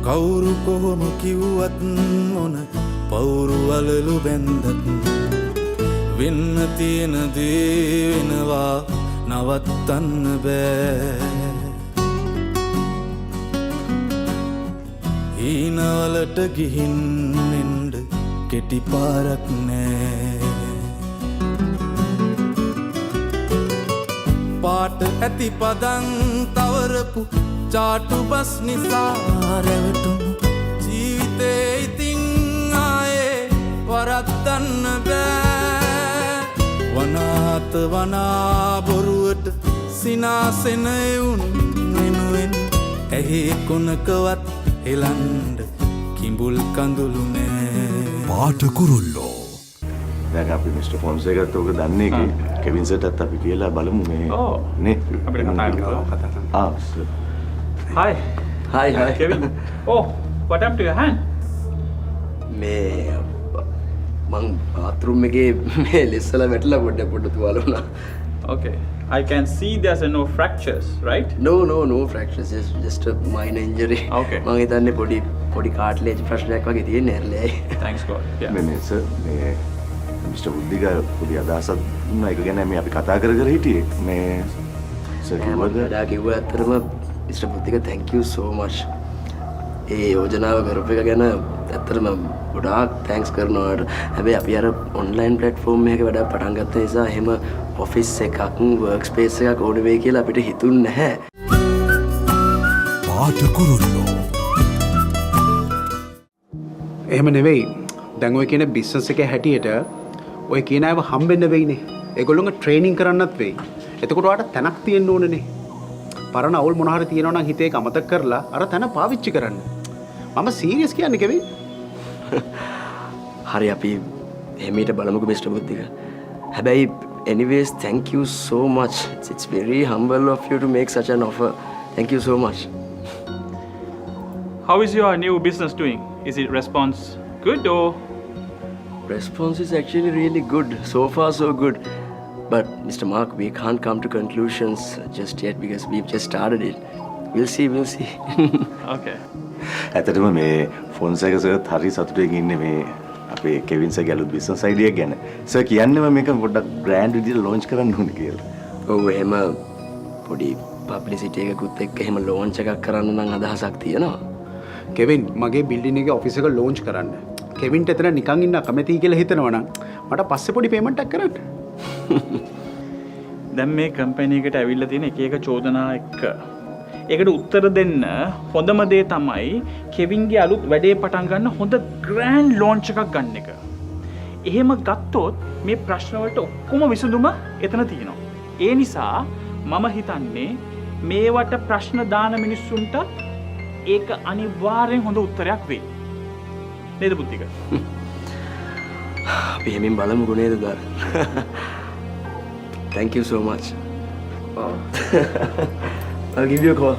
කවුරු කොහොම කිව්වත් මොන පවුරු වලලු බැන්දත් වෙන්න තියෙන දේ වෙනවා නවත්තන්න බෑ හීනවලට ගිහින් එන්න කෙටි පාරක් නෑ පාට ඇති පදන් තවරපු චාටු බස් නිසා රැවටුණු ජීවිතේ ඉතින් ආයේ වරද්දන්න බෑ වනාත වනා බොරුවට සිනාසෙන එවුන් වෙනුවෙන් ඇහි කොනකවත් එලන්ඩ කිඹුල් කඳුළු නෑ පාට කුරුල්ලෝ දැන් අපි මිස්ටර් ෆොන්සේකාත් ඔක දන්නේ කෙවින් සර්ටත් අපි කියලා බලමු මේ නේ අපිට කතා කරමු. Sir Hi. Hi. Kevin. Oh, what happened to your hand? මේ මං බාත්රූම් එකේ මේ ලෙස්සලා වැටලා පොඩ්ඩක් තුවාල වුණා. Okay. I can see there's no fractures, right? No fractures, just a minor injury. Okay. මං හිතන්නේ පොඩි කාට්ලේජ් ප්‍රශ්නයක් වගේ තියෙන්නේ හැරලයි. Thanks God. Yeah. මේ සර් මේ මිස්ටර් බුද්ධික පොඩි අදහසක් දුන්නා ඒක ගැන මේ අපි කතා කර හිටියේ මේ සර් කිව්වද වඩා කිව්ව ඇත්තටම mister Buddhika thank you so much. ඒ යෝජනාව කරපු එක ගැන ඇත්තටම ගොඩාක් තෑන්ක්ස් කරනවා. හැබැයි අපි අර ඔන්ලයින් ප්ලැට්ෆෝම් එකක වැඩ පටන් ගත්ත නිසා එහෙම ඔෆිස් එකක් වර්ක් ස්පේස් එකක් ඕන වෙයි කියලා අපිට හිතුන්නේ නැහැ. පාට කුරුල්ලෝ එහෙම නෙවෙයි. දැන් ඔය කියන බිස්නස් එකේ හැටියට ඔය කියන අයව හම්බෙන්න වෙයිනේ. ඒගොල්ලෝගේ ට්‍රේනින් කරන්නත් වෙයි. එතකොට ඔයාලට තැනක් තියෙන්න ඕනේනේ. පරණ අවුල් මොන හරි තියෙනවා නම් හිතේ අමතක කරලා අර තැන පාවිච්චි කරන්න. මම සීරියස් කියන්නේ කෙවින්. හරි අපි එහෙමීට බලමුකෝ මිස්ටර් බුද්ධික. හැබැයි anyways thank you so much. It's very humble of you to make such an offer. Thank you so much. How is your new business doing? Is it response good or? Response is actually really good. So far so good. But Mr. Mark, we can't come to conclusions just yet because we've just started it. We'll see. Okay. ඇත්තටම මේ Fonseka sir හරි සතුටින් ඉන්නේ මේ අපේ Kevin සර්ගේ අලුත් business idea ගැන. Sir කියන්නේම මේක පොඩ්ඩක් බ්‍රෑන්ඩ් විදිහට ලොන්ච් කරන්න ඕනේ කියලා. ඔව් එහෙම පොඩි පබ්ලිසිටි එකකුත් එක්ක එහෙම ලොන්ච් එකක් කරන්න නම් අදහසක් තියෙනවා. කෙවින් මගේ බිල්ඩින් එකේ ඔෆිස් එක ලොන්ච් කරන්න. කෙවින්ට එතන නිකන් ඉන්න කැමතියි කියලා හිතනවා නම් මට පස්සේ පොඩි පේමන්ට් එකක් කරන්න. දැන් මේ කම්පැනි එකට ඇවිල්ලා තියෙන එක චෝදනා එක්ක ඒකට උත්තර දෙන්න හොඳම දේ තමයි කෙවින්ගේ අලුත් වැඩේ පටන් ගන්න හොඳ ග්‍රෑන්ඩ් ලොන්ච් එකක් ගන්න එක. එහෙම ගත්තොත් මේ ප්‍රශ්න වලට ඔක්කොම විසඳුම එතන තියෙනවා. ඒ නිසා මම හිතන්නේ මේවට ප්‍රශ්න දාන මිනිස්සුන්ට ඒක අනිවාර්යෙන් හොඳ උත්තරයක් වෙයි. නේද බුද්ධික? අපි හැමින් බලමුකෝ නේද දර. Thank you so much. I'll give you a call.